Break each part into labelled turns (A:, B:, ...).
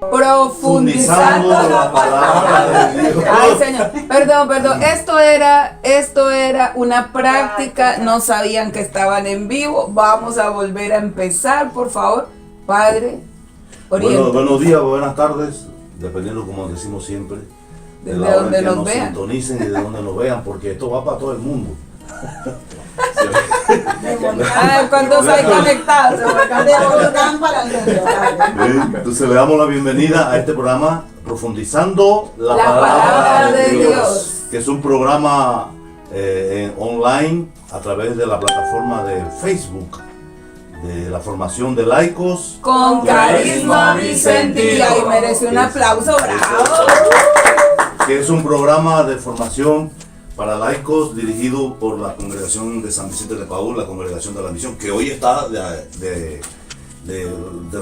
A: Profundizando la palabra de Dios.
B: Ay, Señor, perdón, esto era una práctica, no sabían que estaban en vivo, vamos a volver a empezar, por favor, Padre,
A: Bueno, buenos días, buenas tardes, dependiendo como decimos siempre,
B: de
A: la hora en
B: donde
A: que
B: nos vean.
A: sintonicen y de donde nos vean, porque esto va para todo el mundo.
B: ¿Cuántos hay conectados?
A: Entonces le damos la bienvenida a este programa Profundizando la
B: Palabra de Dios,
A: que es un programa online a través de la plataforma de Facebook de la formación de laicos
B: con carisma Vicentilla, y merece un aplauso, bravo.
A: Que es un programa de formación para laicos dirigido por la congregación de San Vicente de Paúl, la congregación de la misión, que hoy está de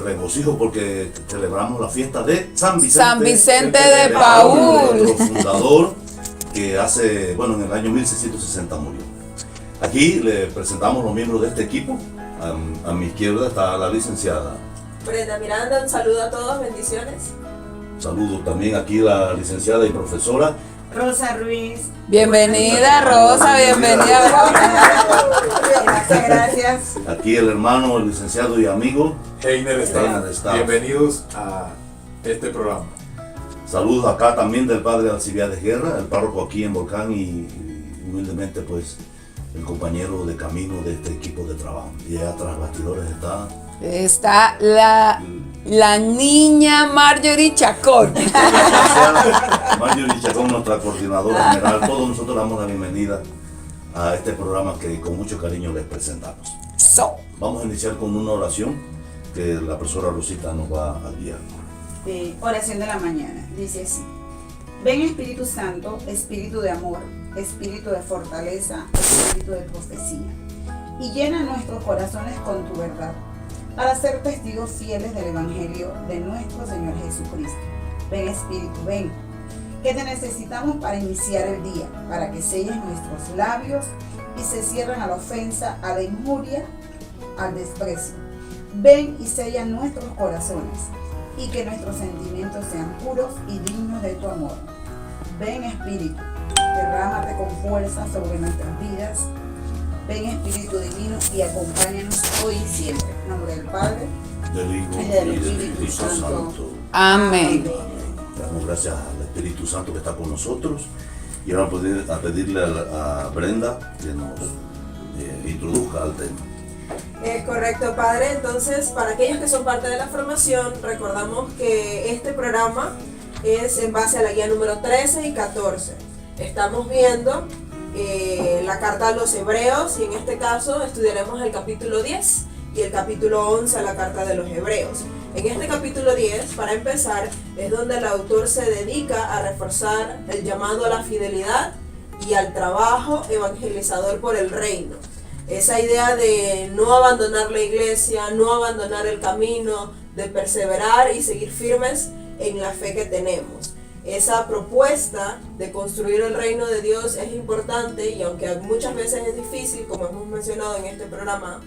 A: regocijo porque celebramos la fiesta de San Vicente
B: de Paúl,
A: nuestro fundador, que en el año 1660 murió. Aquí le presentamos los miembros de este equipo. A mi izquierda está la licenciada
C: Brenda Miranda, un saludo a todos, bendiciones.
A: Saludos también aquí la licenciada y profesora
D: Rosa Ruiz.
B: Bienvenida, Rosa, bienvenida.
D: Muchas gracias.
A: Aquí el hermano, el licenciado y amigo
E: Heiner
A: Staff.
E: Staff. Bienvenidos a este programa.
A: Saludos acá también del padre Alcibiades Guerra, el párroco aquí en Volcán y humildemente pues el compañero de camino de este equipo de trabajo. Y allá tras bastidores
B: está la niña Marjorie Chacón.
A: Marjorie Chacón, nuestra coordinadora general. Todos nosotros damos la bienvenida a este programa que con mucho cariño les presentamos. Vamos a iniciar con una oración que la profesora Rosita nos va a guiar.
D: Oración de la mañana. Dice así: ven Espíritu Santo, Espíritu de amor, Espíritu de fortaleza, Espíritu de profecía, y llena nuestros corazones con tu verdad, para ser testigos fieles del Evangelio de nuestro Señor Jesucristo. Ven Espíritu, ven, que te necesitamos para iniciar el día, para que selles nuestros labios y se cierren a la ofensa, a la injuria, al desprecio. Ven y sella nuestros corazones, y que nuestros sentimientos sean puros y dignos de tu amor. Ven Espíritu, derrámate con fuerza sobre nuestras vidas. Ven Espíritu Divino y acompáñanos hoy y siempre. En nombre del Padre,
A: Del Hijo
D: y del
A: y del
D: Espíritu Santo.
B: Amén.
A: Damos gracias al Espíritu Santo que está con nosotros. Y ahora a pedirle a Brenda que nos introduzca al tema.
C: Correcto, Padre. Entonces, para aquellos que son parte de la formación, recordamos que este programa es en base a la guía número 13 y 14. Estamos viendo la carta a los Hebreos y en este caso estudiaremos el capítulo 10 y el capítulo 11 a la carta de los Hebreos. En este capítulo 10, para empezar, es donde el autor se dedica a reforzar el llamado a la fidelidad y al trabajo evangelizador por el reino. Esa idea de no abandonar la iglesia, no abandonar el camino, de perseverar y seguir firmes en la fe que tenemos. Esa propuesta de construir el reino de Dios es importante y aunque muchas veces es difícil, como hemos mencionado en este programa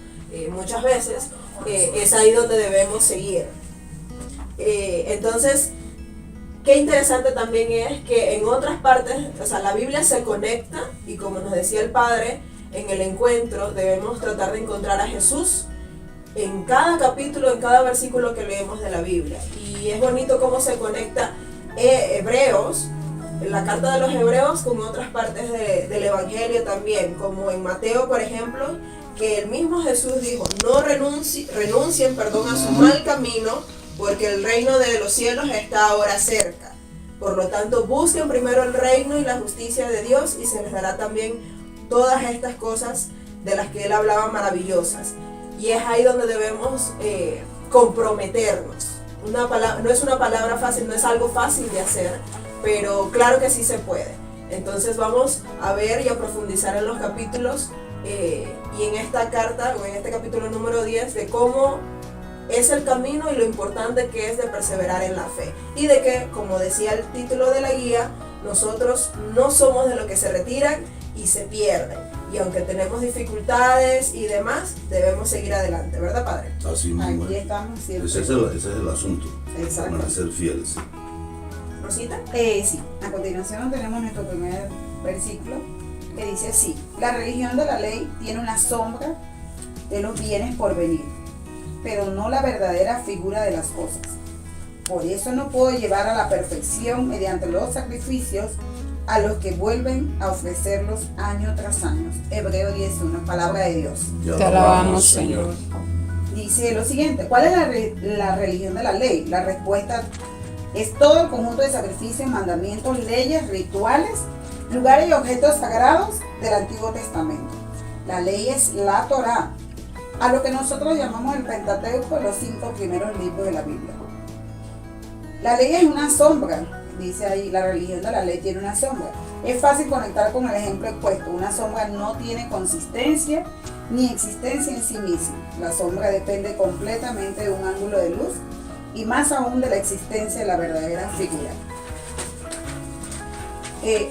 C: muchas veces, es ahí donde debemos seguir. Entonces, qué interesante también es que en otras partes, la Biblia se conecta y como nos decía el Padre, en el encuentro debemos tratar de encontrar a Jesús en cada capítulo, en cada versículo que leemos de la Biblia. Y es bonito cómo se conecta Hebreos, la carta de los Hebreos, con otras partes del Evangelio también, como en Mateo, por ejemplo, que el mismo Jesús dijo, no renuncien a su mal camino, porque el reino de los cielos está ahora cerca. Por lo tanto, busquen primero el reino y la justicia de Dios y se les dará también todas estas cosas de las que él hablaba maravillosas. Y es ahí donde debemos comprometernos. No es una palabra fácil, no es algo fácil de hacer, pero claro que sí se puede. Entonces vamos a ver y a profundizar en los capítulos y en esta carta o en este capítulo número 10 de cómo es el camino y lo importante que es de perseverar en la fe. Y de que, como decía el título de la guía, nosotros no somos de los que se retiran y se pierden. y aunque tenemos dificultades y demás, debemos seguir adelante, ¿verdad, Padre?
A: Así mismo.
D: Aquí estamos siempre.
A: Ese es el asunto.
D: Exacto.
A: Permanecer fieles.
C: ¿Rosita?
D: Sí, a continuación tenemos nuestro primer versículo que dice así: la religión de la ley tiene una sombra de los bienes por venir, pero no la verdadera figura de las cosas. Por eso no puedo llevar a la perfección mediante los sacrificios a los que vuelven a ofrecerlos año tras año. Hebreo 10:1, palabra de Dios.
A: Ya
B: Te alabamos, Señor.
D: Dice lo siguiente: ¿cuál es la religión de la ley? La respuesta es todo el conjunto de sacrificios, mandamientos, leyes, rituales, lugares y objetos sagrados del Antiguo Testamento. La ley es la Torá, a lo que nosotros llamamos el Pentateuco, los 5 primeros libros de la Biblia. La ley es una sombra, dice ahí, la religión de la ley tiene una sombra. Es fácil conectar con el ejemplo expuesto. Una sombra no tiene consistencia ni existencia en sí misma. La sombra depende completamente de un ángulo de luz y más aún de la existencia de la verdadera figura.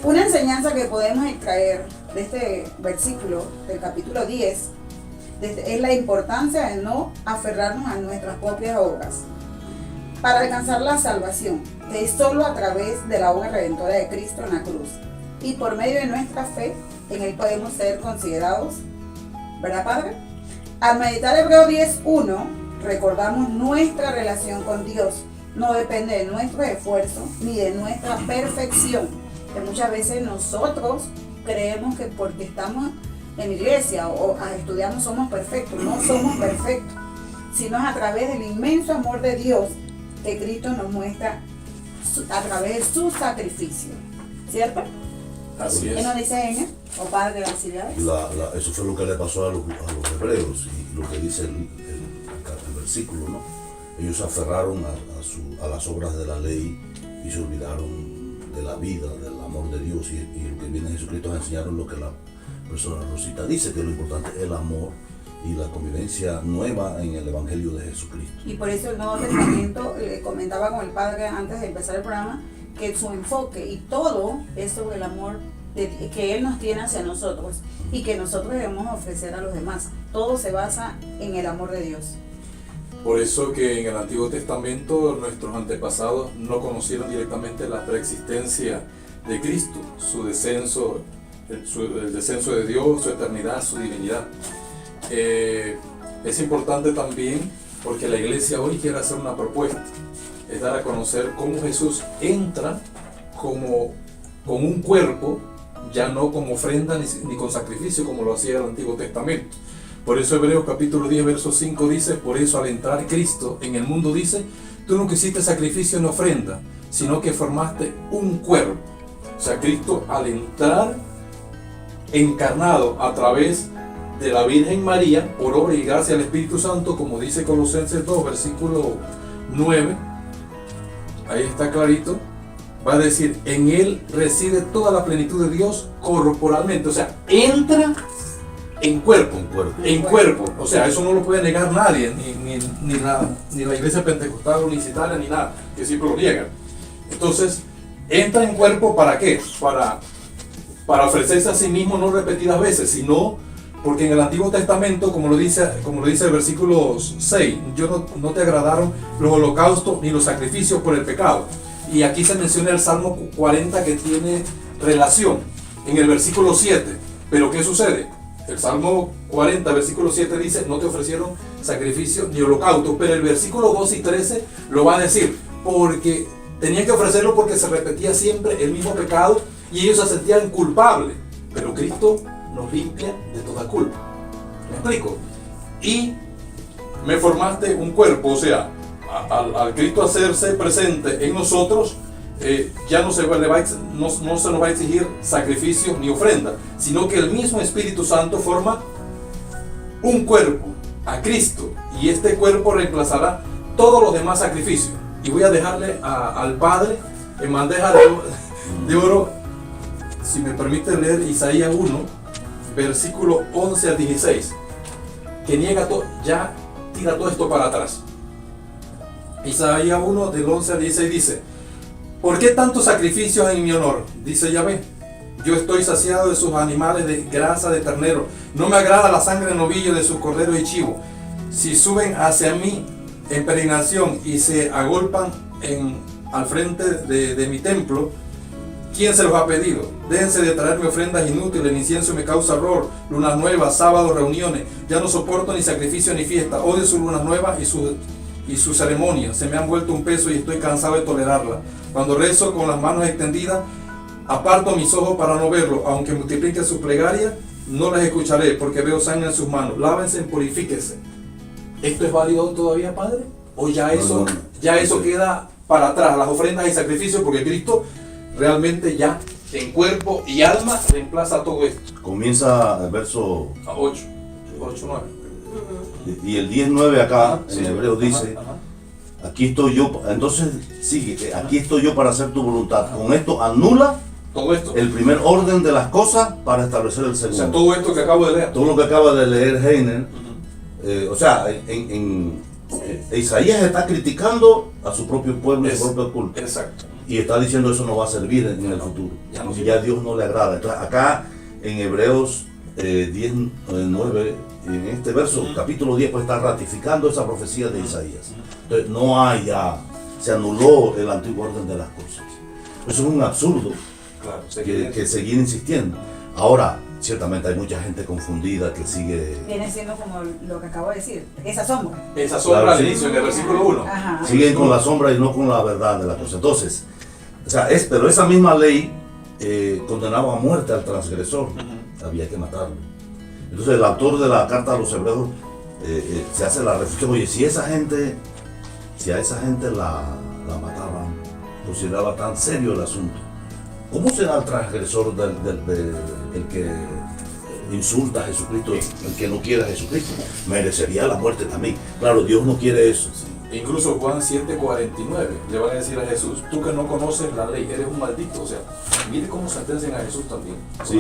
D: Una enseñanza que podemos extraer de este versículo del capítulo 10 es la importancia de no aferrarnos a nuestras propias obras para alcanzar la salvación, que es solo a través de la obra redentora de Cristo en la cruz, y por medio de nuestra fe en Él podemos ser considerados, ¿verdad, Padre? Al meditar Hebreo 10:1, recordamos nuestra relación con Dios. No depende de nuestro esfuerzo ni de nuestra perfección, que muchas veces nosotros creemos que porque estamos en iglesia o estudiamos somos perfectos. No somos perfectos, sino es a través del inmenso amor de Dios que Cristo nos muestra a través de su sacrificio, ¿cierto?
E: Así
D: ¿Qué
E: es.
D: nos dice ella? O Padre de las ideas.
A: Eso fue lo que le pasó a los hebreos y lo que dice el versículo, ¿no? Ellos se aferraron a las obras de la ley y se olvidaron de la vida, del amor de Dios, y lo que viene Jesucristo a enseñaron lo que la persona Rosita dice, que lo importante es el amor y la convivencia nueva en el Evangelio de Jesucristo.
D: Y por eso el Nuevo Testamento, comentaba con el Padre antes de empezar el programa, que su enfoque y todo es sobre el amor que Él nos tiene hacia nosotros y que nosotros debemos ofrecer a los demás. Todo se basa en el amor de Dios.
E: Por eso que en el Antiguo Testamento nuestros antepasados no conocieron directamente la preexistencia de Cristo, su descenso, el descenso de Dios, su eternidad, su divinidad. Es importante también porque la iglesia hoy quiere hacer una propuesta, es dar a conocer cómo Jesús entra con un cuerpo, ya no como ofrenda ni con sacrificio como lo hacía el Antiguo Testamento. Por eso Hebreos capítulo 10 verso 5 dice: por eso al entrar Cristo en el mundo, dice, tú no quisiste sacrificio ni ofrenda, sino que formaste un cuerpo. O sea, Cristo al entrar encarnado a través de la Virgen María, por obra y gracia del Espíritu Santo, como dice Colosenses 2 versículo 9, ahí está clarito, va a decir: en Él reside toda la plenitud de Dios corporalmente. O sea, entra en cuerpo, en cuerpo. O sea, eso no lo puede negar nadie, ni la iglesia pentecostal unicitaria, ni nada, que siempre lo niegan. Entonces, entra en cuerpo, ¿para qué? Para ofrecerse a sí mismo no repetidas veces, sino porque en el Antiguo Testamento, como lo dice el versículo 6, no te agradaron los holocaustos ni los sacrificios por el pecado. Y aquí se menciona el Salmo 40 que tiene relación en el versículo 7. Pero ¿qué sucede? El Salmo 40, versículo 7 dice: no te ofrecieron sacrificio ni holocausto. Pero el versículo 2 y 13 lo va a decir, porque tenían que ofrecerlo porque se repetía siempre el mismo pecado y ellos se sentían culpables. Pero Cristo nos limpia de toda culpa. ¿Me explico? Y me formaste un cuerpo, o sea, al Cristo hacerse presente en nosotros, ya no se nos va a exigir sacrificio ni ofrenda, sino que el mismo Espíritu Santo forma un cuerpo a Cristo, y este cuerpo reemplazará todos los demás sacrificios. Y voy a dejarle al Padre en bandeja de oro, si me permite leer Isaías 1, versículo 11 al 16, que niega ya tira todo esto para atrás. Isaías 1 del 11 al 16 dice: ¿por qué tantos sacrificios en mi honor? Dice Yahvé. Yo estoy saciado de sus animales de grasa de ternero. No me agrada la sangre de novillo de sus corderos y chivo. Si suben hacia mí en peregrinación y se agolpan al frente de mi templo, ¿quién se los ha pedido? Déjense de traerme ofrendas inútiles, el incienso me causa horror, lunas nuevas, sábados, reuniones. Ya no soporto ni sacrificio ni fiesta. Odio sus lunas nuevas y sus ceremonias. Se me han vuelto un peso y estoy cansado de tolerarla. Cuando rezo con las manos extendidas, aparto mis ojos para no verlo. Aunque multiplique su plegaria, no les escucharé, porque veo sangre en sus manos. Lávense, purifíquense. ¿Esto es válido todavía, Padre? ¿O ya eso, eso queda para atrás, las ofrendas y sacrificios? Porque Cristo realmente ya en cuerpo y alma reemplaza todo esto.
A: Comienza el verso
E: 8, 9.
A: y el 10:9 acá,
E: Sí.
A: en hebreo dice, aquí estoy yo, entonces sigue, aquí estoy yo para hacer tu voluntad. Con esto anula
E: Todo esto.
A: el primer orden de las cosas para establecer el
E: O
A: segundo.
E: sea, todo esto que acabo de leer.
A: Todo lo que acaba de leer Heiner, o sea, Isaías está criticando a su propio pueblo y su propio culto.
E: Exacto.
A: Y está diciendo eso no va a servir en el futuro.
E: Ya no
A: Y
E: sirve.
A: ya a Dios no le agrada. Entonces, acá en Hebreos 10:9, en este verso, capítulo 10, pues está ratificando esa profecía de Isaías. Entonces, no hay ya, se anuló el antiguo orden de las cosas. Eso es un absurdo
E: Claro.
A: que seguir insistiendo. Ahora, ciertamente hay mucha gente confundida que sigue.
D: Viene siendo como lo que acabo de decir, esa sombra.
E: Esa sombra
A: Claro,
E: al
A: sí.
E: inicio, en el versículo 1.
D: Ajá.
A: Siguen con la sombra y no con la verdad de la cosa. Entonces, o sea, pero esa misma ley condenaba a muerte al transgresor. Había que matarlo. Entonces el autor de la carta a los hebreos se hace la reflexión, oye, si a esa gente la mataban, consideraba tan serio el asunto, ¿cómo será el transgresor el que insulta a Jesucristo, el que no quiere a Jesucristo? Merecería la muerte también. Claro, Dios no quiere eso.
E: Incluso Juan 7:49 le van a decir a Jesús, tú que no conoces la ley, eres un maldito. O sea, mire cómo sentencian a Jesús también.
A: Sí.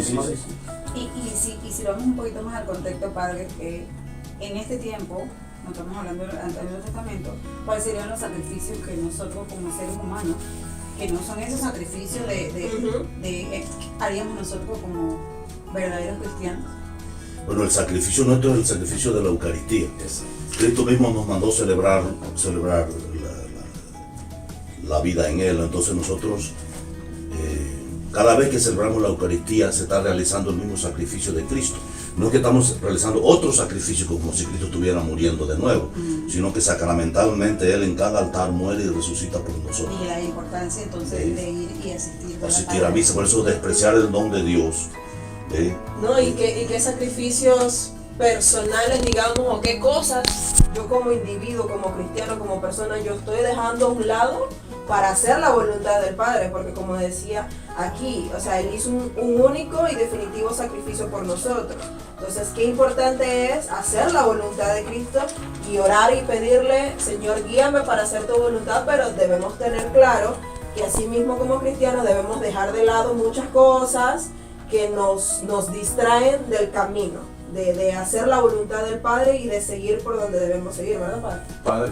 D: Y si lo vamos un poquito más al contexto, Padre, en este tiempo, no estamos hablando del Antiguo Testamento, ¿cuáles serían los sacrificios que nosotros como seres humanos, que no son esos sacrificios haríamos nosotros como verdaderos cristianos?
A: Bueno, el sacrificio nuestro es el sacrificio de la Eucaristía. Cristo mismo nos mandó celebrar la vida en Él. Entonces nosotros, cada vez que celebramos la Eucaristía, se está realizando el mismo sacrificio de Cristo. No es que estamos realizando otro sacrificio como si Cristo estuviera muriendo de nuevo, sino que sacramentalmente Él en cada altar muere y resucita por nosotros.
D: Y la importancia entonces de ir y
A: Asistir a misa, por eso despreciar el don de Dios.
C: ¿No? Y qué sacrificios personales, digamos, o qué cosas yo como individuo, como cristiano, como persona, yo estoy dejando a un lado para hacer la voluntad del Padre, porque como decía aquí, o sea, Él hizo un único y definitivo sacrificio por nosotros. Entonces, qué importante es hacer la voluntad de Cristo y orar y pedirle, Señor, guíame para hacer tu voluntad, pero debemos tener claro que así mismo como cristianos debemos dejar de lado muchas cosas que nos distraen del camino, de hacer la voluntad del Padre y de seguir por donde debemos seguir, ¿verdad, Padre?
E: Padre,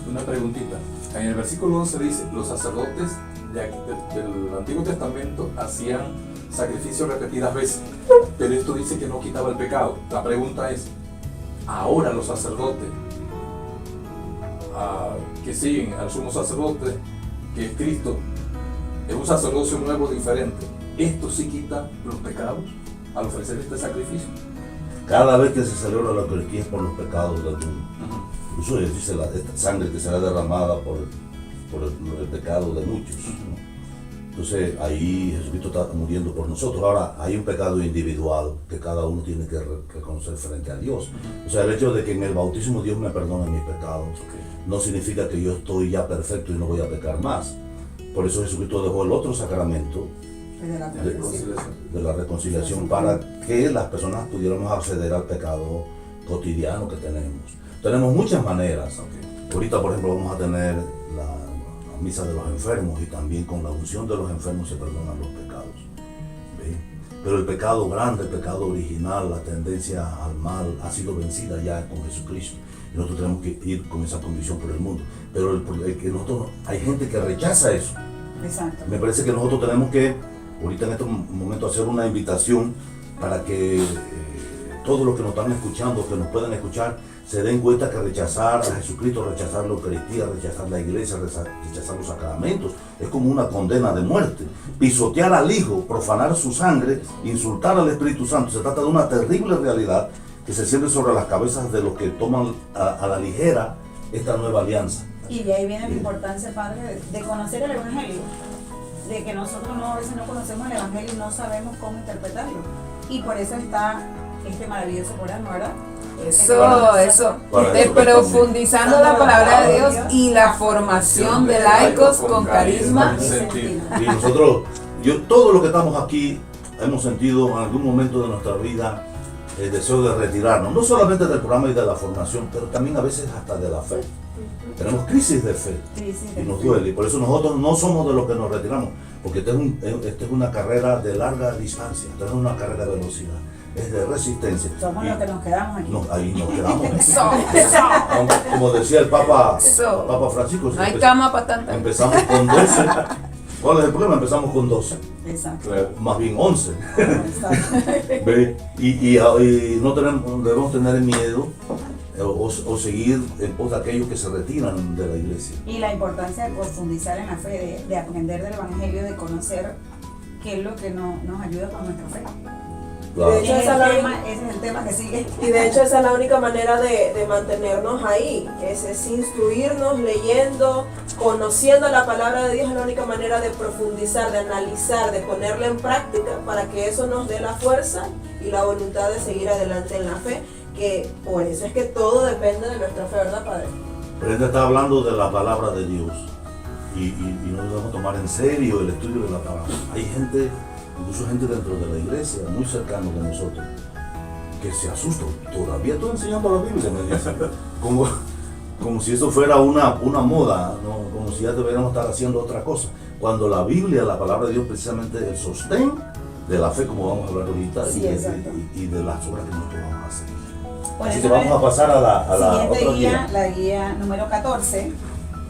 E: una preguntita. En el versículo 11 dice, los sacerdotes del Antiguo Testamento hacían sacrificios repetidas veces, pero esto dice que no quitaba el pecado. La pregunta es, ahora los sacerdotes que siguen al sumo sacerdote, que es Cristo, es un sacerdocio nuevo diferente, ¿esto sí quita los pecados al ofrecer este sacrificio?
A: Cada vez que se celebra la Eucaristía es por los pecados del mundo. Incluso dice esta sangre que será derramada por el pecado de muchos, ¿no? Entonces ahí Jesucristo está muriendo por nosotros. Ahora hay un pecado individual que cada uno tiene que reconocer frente a Dios. O sea, el hecho de que en el bautismo Dios me perdone mis pecados no significa que yo estoy ya perfecto y no voy a pecar más. Por eso Jesucristo dejó el otro sacramento de la reconciliación para que las personas pudiéramos acceder al pecado cotidiano que tenemos. Tenemos muchas maneras. Ahorita, por ejemplo, vamos a tener la misa de los enfermos y también con la unción de los enfermos se perdonan los pecados. ¿Ve? Pero el pecado grande, el pecado original, la tendencia al mal ha sido vencida ya con Jesucristo. Y nosotros tenemos que ir con esa condición por el mundo. Pero hay gente que rechaza eso.
D: Exacto.
A: Me parece que nosotros tenemos que ahorita en este momento hacer una invitación para que todos los que nos están escuchando, que nos puedan escuchar, se den cuenta que rechazar a Jesucristo, rechazar la Eucaristía, rechazar la iglesia, rechazar los sacramentos, es como una condena de muerte. Pisotear al Hijo, profanar su sangre, insultar al Espíritu Santo, se trata de una terrible realidad que se siente sobre las cabezas de los que toman a la ligera esta nueva alianza.
D: Y de ahí viene la importancia, Padre, de conocer el Evangelio, de que nosotros a veces no conocemos el Evangelio y no sabemos cómo interpretarlo. Y por eso está este maravilloso programa, ¿verdad?
B: Eso, de profundizando la palabra de Dios y la formación de laicos con carisma.
A: Y nosotros, todos los que estamos aquí, hemos sentido en algún momento de nuestra vida el deseo de retirarnos, no solamente del programa y de la formación, pero también a veces hasta de la fe. Tenemos crisis de fe y nos duele, y por eso nosotros no somos de los que nos retiramos, porque esta es una carrera de larga distancia, esta es una carrera de velocidad, es de resistencia.
D: Somos los que nos quedamos aquí.
A: Ahí nos quedamos. Como decía el Papa Francisco,
B: no hay cama para tanta.
A: Empezamos con 12. ¿Cuál es el problema? Empezamos con 12.
D: Exacto.
A: Más bien 11.
D: Exacto.
A: y no debemos tener miedo o seguir en pos de aquellos que se retiran de la iglesia.
D: Y la importancia de profundizar en la fe, de aprender del Evangelio, de conocer qué es lo que nos ayuda con nuestra fe.
A: Claro.
C: De hecho,
D: Ese es el tema que sigue.
C: Y de hecho esa es la única manera de mantenernos ahí, es instruirnos, leyendo, conociendo la palabra de Dios, es la única manera de profundizar, de analizar, de ponerla en práctica para que eso nos dé la fuerza y la voluntad de seguir adelante en la fe, que por eso es que todo depende de nuestra fe, ¿verdad, Padre?
A: Pero él está hablando de la palabra de Dios y no debemos tomar en serio el estudio de la palabra. Hay gente, incluso gente dentro de la iglesia, muy cercano de nosotros, que se asustan. Todavía estoy enseñando la Biblia, me dicen. Como si eso fuera una moda, ¿no? Como si ya deberíamos estar haciendo otra cosa. Cuando la Biblia, la palabra de Dios, precisamente el sostén de la fe, como vamos a hablar ahorita,
D: Sí,
A: y de las obras que nosotros vamos a hacer.
D: Por
A: Así
D: eso
A: que vamos a pasar a la
D: siguiente
A: otra guía.
D: la guía número 14,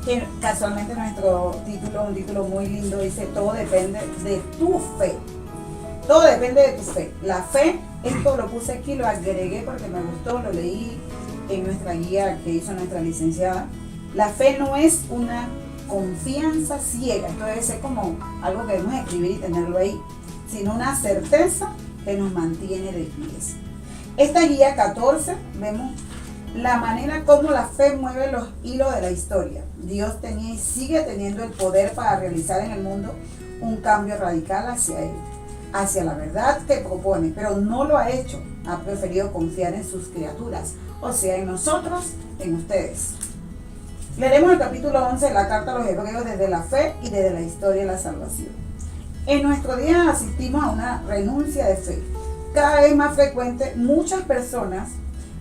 D: que casualmente nuestro título, un título muy lindo, dice: todo depende de tu fe. Todo depende de tu fe. La fe, esto lo puse aquí, lo agregué porque me gustó, lo leí en nuestra guía que hizo nuestra licenciada. La fe no es una confianza ciega, esto debe ser como algo que debemos escribir y tenerlo ahí, sino una certeza que nos mantiene de pies. Esta guía 14 vemos la manera como la fe mueve los hilos de la historia. Dios tenía y sigue teniendo el poder para realizar en el mundo un cambio radical hacia Él, hacia la verdad que propone, pero no lo ha hecho. Ha preferido confiar en sus criaturas, o sea, en nosotros, en ustedes. Leeremos el capítulo 11 de la carta a los Hebreos desde la fe y desde la historia de la salvación. En nuestro día asistimos a una renuncia de fe. Cada vez más frecuente, muchas personas,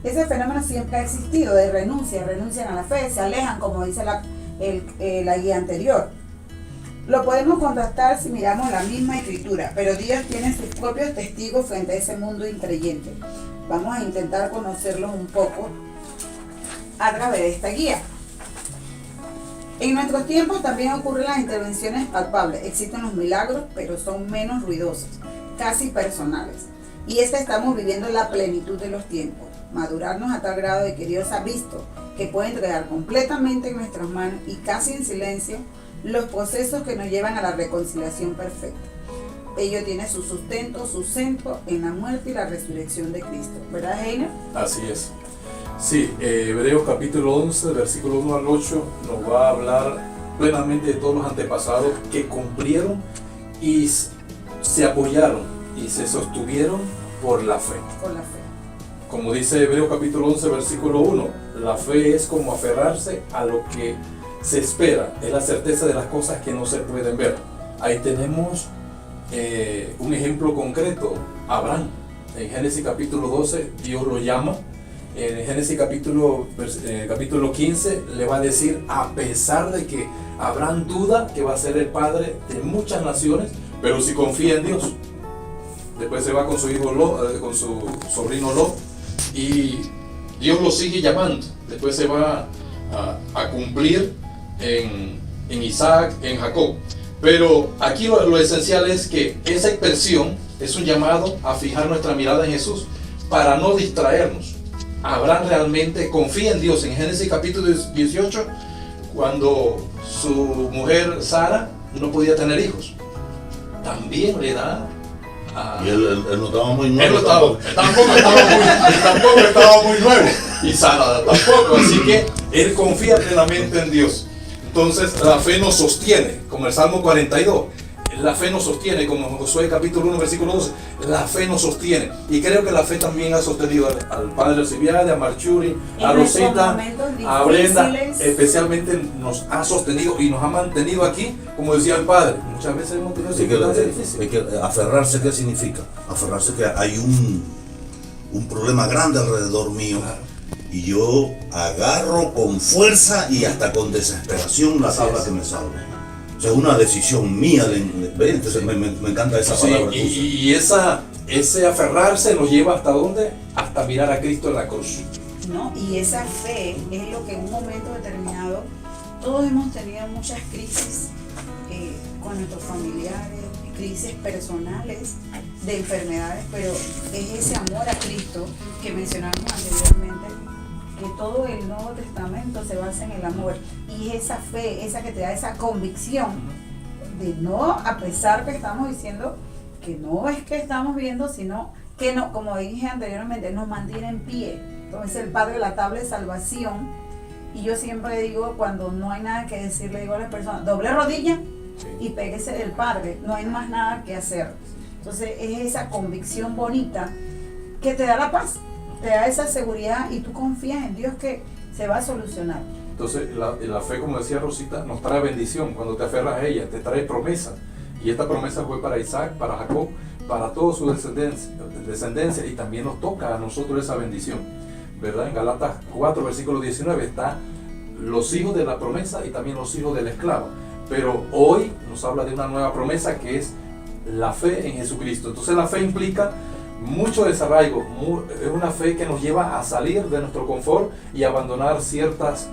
D: ese fenómeno siempre ha existido, de renuncian a la fe, se alejan, como dice la guía anterior. Lo podemos contrastar si miramos la misma escritura, pero Dios tiene sus propios testigos frente a ese mundo increyente. Vamos a intentar conocerlos un poco a través de esta guía. En nuestros tiempos también ocurren las intervenciones palpables. Existen los milagros, pero son menos ruidosos, casi personales. Y estamos viviendo la plenitud de los tiempos. Madurarnos a tal grado de que Dios ha visto que puede entregar completamente en nuestras manos y casi en silencio los procesos que nos llevan a la reconciliación perfecta. Ello tiene su sustento, su centro en la muerte y la resurrección de Cristo. ¿Verdad, Heiner?
E: Así es. Sí, Hebreos capítulo 11, versículo 1 al 8, nos va a hablar plenamente de todos los antepasados que cumplieron y se apoyaron y se sostuvieron por la fe.
D: Con la fe.
E: Como dice Hebreos capítulo 11, versículo 1, la fe es como aferrarse a lo que se espera, es la certeza de las cosas que no se pueden ver. Ahí tenemos un ejemplo concreto, Abraham. En Génesis capítulo 12, Dios lo llama. En Génesis capítulo 15 le va a decir, a pesar de que Abraham duda que va a ser el padre de muchas naciones, pero si confía en Dios. Después se va con su hijo Lot, con su sobrino Lot, y Dios lo sigue llamando. Después se va a cumplir en Isaac, en Jacob. Pero aquí lo esencial es que esa expresión es un llamado a fijar nuestra mirada en Jesús para no distraernos. Abraham realmente confía en Dios. En Génesis capítulo 18, cuando su mujer Sara no podía tener hijos, también le da
A: Y él no estaba muy
E: él
A: nuevo.
E: tampoco estaba muy nuevo. Y Sara tampoco. Así que él confía plenamente en Dios. Entonces la fe nos sostiene, como el Salmo 42. La fe nos sostiene, como en Josué capítulo 1, versículo 12. La fe nos sostiene. Y creo que la fe también ha sostenido al padre Alcibiade, a Marchuri, a Rosita, a Brenda. Especialmente nos ha sostenido y nos ha mantenido aquí, como decía el padre. Muchas veces hemos tenido circunstancias difíciles.
A: Que aferrarse, ¿qué significa? Aferrarse que hay un problema grande alrededor mío.
E: Claro.
A: Y yo agarro con fuerza y hasta con desesperación la tabla que me salve. O sea, una decisión mía. Entonces me encanta esa palabra.
E: Y ese aferrarse nos lleva hasta dónde? Hasta mirar a Cristo en la cruz.
D: ¿No? Y esa fe es lo que en un momento determinado todos hemos tenido muchas crisis con nuestros familiares, crisis personales de enfermedades, pero es ese amor a Cristo que mencionamos anteriormente, que todo el Nuevo Testamento se basa en el amor, y es esa fe, esa que te da esa convicción de no, a pesar que estamos diciendo que no es que estamos viendo, sino que no, como dije anteriormente, nos mantiene en pie. Entonces el Padre, la tabla de salvación, y yo siempre digo, cuando no hay nada que decir, le digo a las personas, doble rodilla y péguese del Padre, no hay más nada que hacer. Entonces es esa convicción bonita que te da la paz, te da esa seguridad y tú confías en Dios que se va a solucionar.
E: Entonces la fe, como decía Rosita, nos trae bendición. Cuando te aferras a ella, te trae promesa. Y esta promesa fue para Isaac, para Jacob, para toda su descendencia, y también nos toca a nosotros esa bendición, ¿verdad? En Galatas 4, versículo 19 está los hijos de la promesa y también los hijos del esclavo. Pero hoy nos habla de una nueva promesa que es la fe en Jesucristo. Entonces la fe implica mucho desarraigo, es una fe que nos lleva a salir de nuestro confort y abandonar ciertas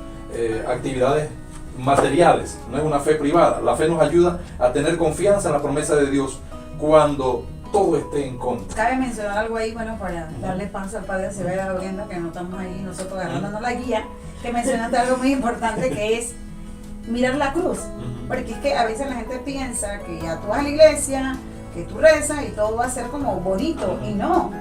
E: actividades materiales. No es una fe privada. La fe nos ayuda a tener confianza en la promesa de Dios cuando todo esté en contra.
D: Cabe mencionar algo ahí, bueno, para darle paso al Padre Alcibiade, a Brenda, que no estamos ahí nosotros agarrándonos la guía, que mencionaste algo muy importante, que es mirar la cruz. Porque es que a veces la gente piensa que ya tú vas a la iglesia, que tú rezas y todo va a ser como bonito, y no.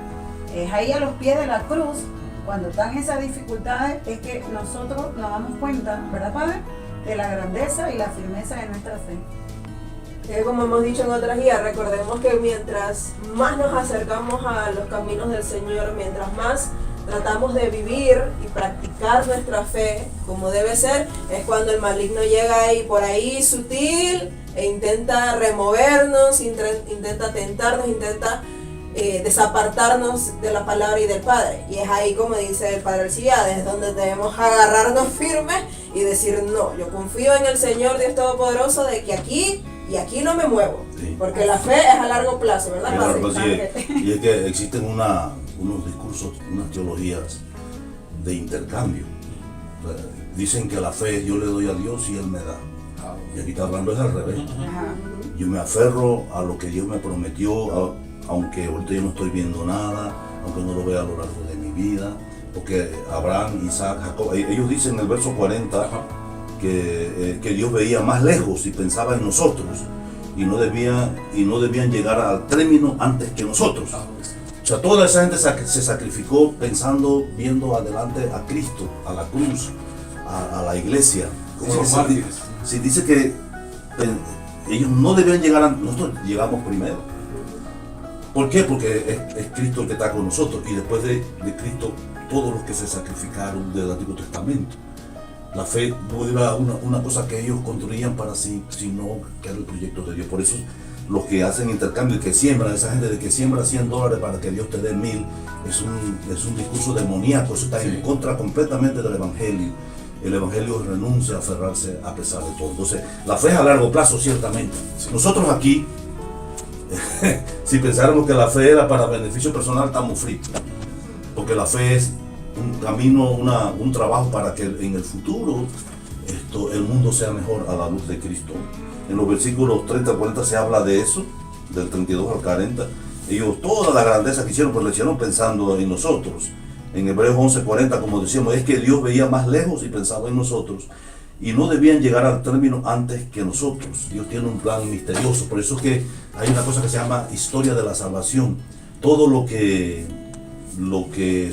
D: Es ahí a los pies de la cruz, cuando están esas dificultades, es que nosotros nos damos cuenta, ¿verdad, Padre?, de la grandeza y la firmeza de nuestra fe.
C: Como hemos dicho en otras guías, recordemos que mientras más nos acercamos a los caminos del Señor, mientras más tratamos de vivir y practicar nuestra fe como debe ser, es cuando el maligno llega ahí por ahí sutil e intenta removernos, intenta tentarnos, intenta desapartarnos de la palabra y del Padre. Y es ahí, como dice el Padre Alcibiade, es donde debemos agarrarnos firmes y decir, no, yo confío en el Señor Dios Todopoderoso de que aquí y aquí no me muevo, sí, porque la fe es a largo plazo, ¿verdad, Padre?
A: Sí, y es que existen unos discursos, unas teologías de intercambio. Dicen que la fe yo le doy a Dios y Él me da. Y aquí está hablando es al revés. Yo me aferro a lo que Dios me prometió, aunque ahorita yo no estoy viendo nada, aunque no lo vea a lo largo de mi vida. Porque Abraham, Isaac, Jacob, ellos dicen en el verso 40 que Dios veía más lejos y pensaba en nosotros y no debían llegar al término antes que nosotros. O sea, toda esa gente se sacrificó pensando, viendo adelante a Cristo, a la cruz, a la iglesia. Si dice que ellos no debían llegar a nosotros, llegamos primero. ¿Por qué? Porque es Cristo el que está con nosotros, y después de Cristo todos los que se sacrificaron del Antiguo Testamento. La fe no era una cosa que ellos construían para sí, sino que era el proyecto de Dios. Por eso los que hacen intercambio y que siembran, esa gente de que siembra $100 para que Dios te dé 1000, es un discurso demoníaco. Eso está en contra completamente del Evangelio. El Evangelio renuncia a aferrarse a pesar de todo. Entonces, la fe es a largo plazo, ciertamente. Nosotros aquí, si pensáramos que la fe era para beneficio personal, estamos fritos. Porque la fe es un camino, un trabajo para que en el futuro el mundo sea mejor a la luz de Cristo. En los versículos 30 al 40 se habla de eso, del 32 al 40. Ellos toda la grandeza que hicieron, pues lo hicieron pensando en nosotros. En Hebreos 11:40, como decíamos, es que Dios veía más lejos y pensaba en nosotros. Y no debían llegar al término antes que nosotros. Dios tiene un plan misterioso. Por eso es que hay una cosa que se llama historia de la salvación. Todo lo que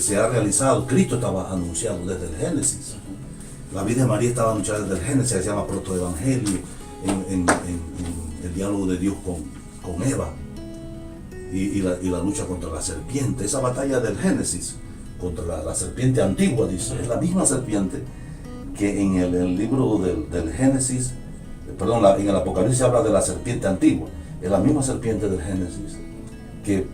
A: se ha realizado, Cristo estaba anunciado desde el Génesis. La vida de María estaba anunciada desde el Génesis, se llama protoevangelio, en el diálogo de Dios con Eva y la lucha contra la serpiente. Esa batalla del Génesis contra la serpiente antigua, dice, es la misma serpiente que en el libro del Génesis, perdón, en el Apocalipsis habla de la serpiente antigua. Es la misma serpiente del Génesis que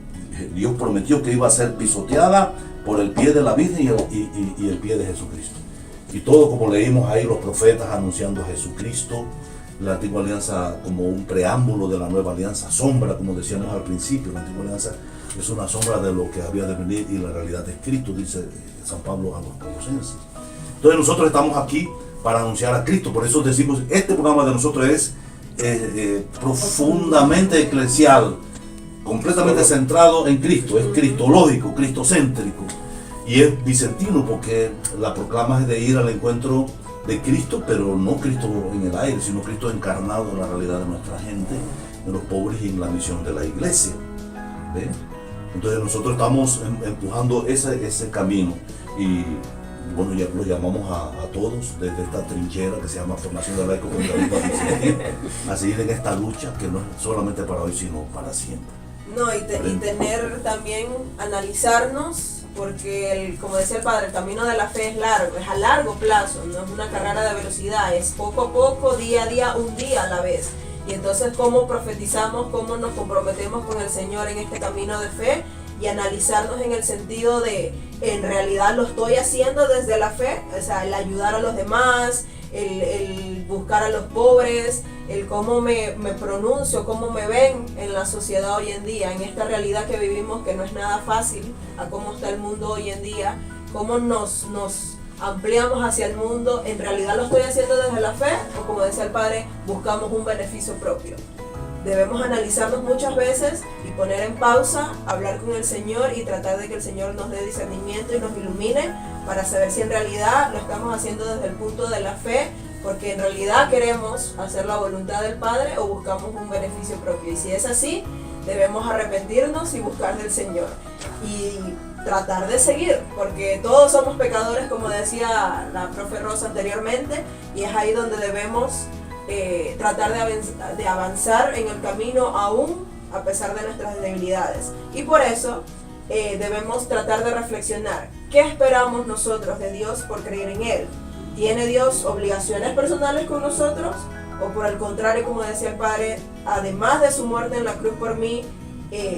A: Dios prometió que iba a ser pisoteada por el pie de la Virgen y el pie de Jesucristo. Y todo, como leímos ahí, los profetas anunciando a Jesucristo, la antigua alianza como un preámbulo de la nueva alianza, sombra, como decíamos al principio. La antigua alianza es una sombra de lo que había de venir y la realidad es Cristo, dice San Pablo a los Colosenses. Entonces nosotros estamos aquí para anunciar a Cristo. Por eso decimos, este programa de nosotros es profundamente eclesial, completamente centrado en Cristo, es cristológico, cristocéntrico, y es vicentino porque la proclama es de ir al encuentro de Cristo, pero no Cristo en el aire, sino Cristo encarnado en la realidad de nuestra gente, en los pobres y en la misión de la iglesia. ¿Ve? Entonces nosotros estamos empujando ese camino y bueno, ya lo llamamos a todos desde esta trinchera que se llama Formación de Laicos a seguir en esta lucha que no es solamente para hoy, sino para siempre.
C: No, y tener también, analizarnos, porque como decía el padre, el camino de la fe es largo, es a largo plazo, no es una carrera de velocidad, es poco a poco, día a día, un día a la vez. Y entonces, ¿cómo profetizamos, cómo nos comprometemos con el Señor en este camino de fe? Y analizarnos en el sentido de, en realidad lo estoy haciendo desde la fe, o sea, el ayudar a los demás, el buscar a los pobres, el cómo me pronuncio, cómo me ven en la sociedad hoy en día, en esta realidad que vivimos que no es nada fácil, a cómo está el mundo hoy en día, cómo nos ampliamos hacia el mundo. ¿En realidad lo estoy haciendo desde la fe o, como decía el padre, buscamos un beneficio propio? Debemos analizarnos muchas veces y poner en pausa, hablar con el Señor y tratar de que el Señor nos dé discernimiento y nos ilumine para saber si en realidad lo estamos haciendo desde el punto de la fe, porque en realidad queremos hacer la voluntad del Padre o buscamos un beneficio propio. Y si es así, debemos arrepentirnos y buscar del Señor y tratar de seguir, porque todos somos pecadores, como decía la profe Rosa anteriormente, y es ahí donde debemos tratar de avanzar en el camino aún a pesar de nuestras debilidades. Y por eso debemos tratar de reflexionar, ¿qué esperamos nosotros de Dios por creer en Él? ¿Tiene Dios obligaciones personales con nosotros? ¿O por el contrario, como decía el Padre, además de su muerte en la cruz por mí,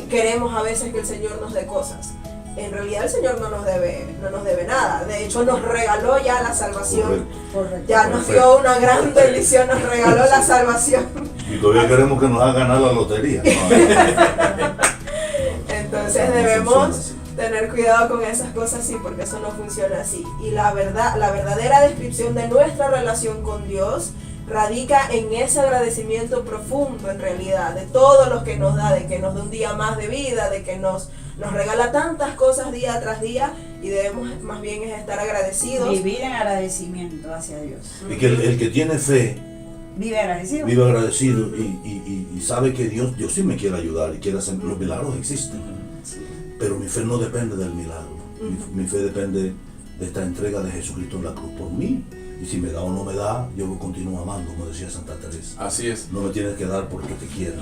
C: queremos a veces que el Señor nos dé cosas? En realidad el Señor no nos debe nada. De hecho, nos regaló ya la salvación.
D: Correcto.
C: Ya nos dio una gran bendición, nos regaló la salvación.
A: Y todavía queremos que nos haga ganar la lotería.
C: Entonces debemos tener cuidado con esas cosas, sí, porque eso no funciona así. Y la verdadera descripción de nuestra relación con Dios radica en ese agradecimiento profundo, en realidad, de todo lo que nos da, de que nos da un día más de vida, de que nos regala tantas cosas día tras día, y debemos más bien es estar agradecidos.
D: Vivir en agradecimiento hacia Dios.
A: Y que el que tiene fe
D: Vive agradecido.
A: vive agradecido y sabe que Dios sí me quiere ayudar y quiere hacer. Los milagros existen, pero mi fe no depende del milagro. Mi fe depende de esta entrega de Jesucristo en la cruz por mí. Y si me da o no me da, yo lo continúo amando, como decía Santa Teresa.
E: Así es.
A: No me tienes que dar porque te quiero.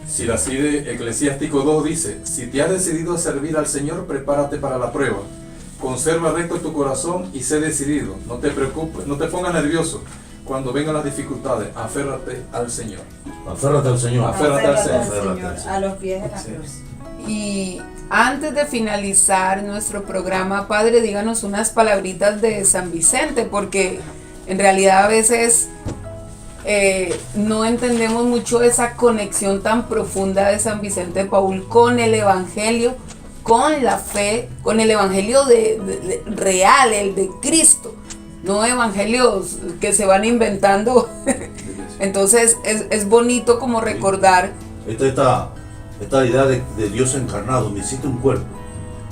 E: Siracide Eclesiástico 2 dice: si te has decidido a servir al Señor, prepárate para la prueba. Conserva recto tu corazón y sé decidido. No te preocupes, no te pongas nervioso. Cuando vengan las dificultades, aférrate al Señor.
A: Aférrate al Señor.
E: Aférrate al Señor.
A: Aférrate al Señor.
D: A los pies de la
E: Sí.
D: cruz.
B: Y antes de finalizar nuestro programa, Padre, díganos unas palabritas de San Vicente, porque en realidad a veces no entendemos mucho esa conexión tan profunda de San Vicente de Paúl con el Evangelio, con la fe, con el Evangelio real, el de Cristo. no evangelios que se van inventando. Entonces es bonito como recordar.
A: Esta idea de Dios encarnado, me hiciste un cuerpo,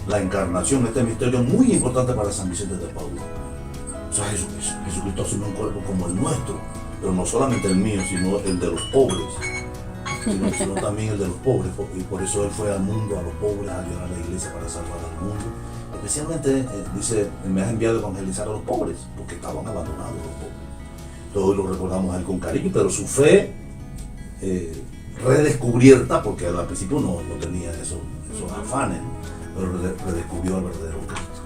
A: la encarnación, este misterio muy importante para San Vicente de Paúl. O sea, Jesucristo asumió un cuerpo como el nuestro, pero no solamente el mío, sino el de los pobres, sino también el de los pobres, y por eso Él fue al mundo, a los pobres, a ayudar a la iglesia para salvar al mundo. Especialmente, dice, me has enviado a evangelizar a los pobres, porque estaban abandonados los pobres. Todos lo recordamos a Él con cariño, pero su fe redescubierta, porque al principio no tenía esos afanes, pero redescubrió al verdadero Cristo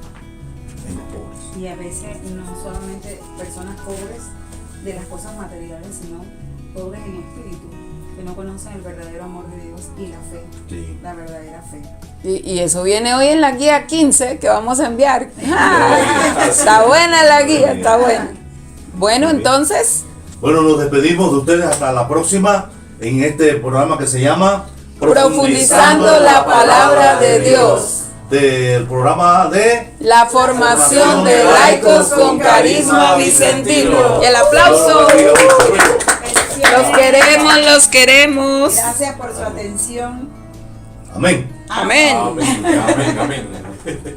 A: en los pobres.
D: Y a veces no solamente personas pobres de las cosas materiales, sino pobres en espíritu, que no conocen el verdadero amor de Dios y la fe,
A: Sí.
D: la verdadera fe.
B: Y eso viene hoy en la guía 15 que vamos a enviar. Está buena la guía, está buena. Bueno, entonces,
A: Bueno, nos despedimos de ustedes hasta la próxima en este programa que se llama
B: Profundizando la palabra de Dios.
A: Del programa de
B: La formación de laicos con carisma vicentino. Y el aplauso. Los queremos.
D: Gracias por su atención.
A: Amén.
B: Amén.
E: Amén, amén, amén.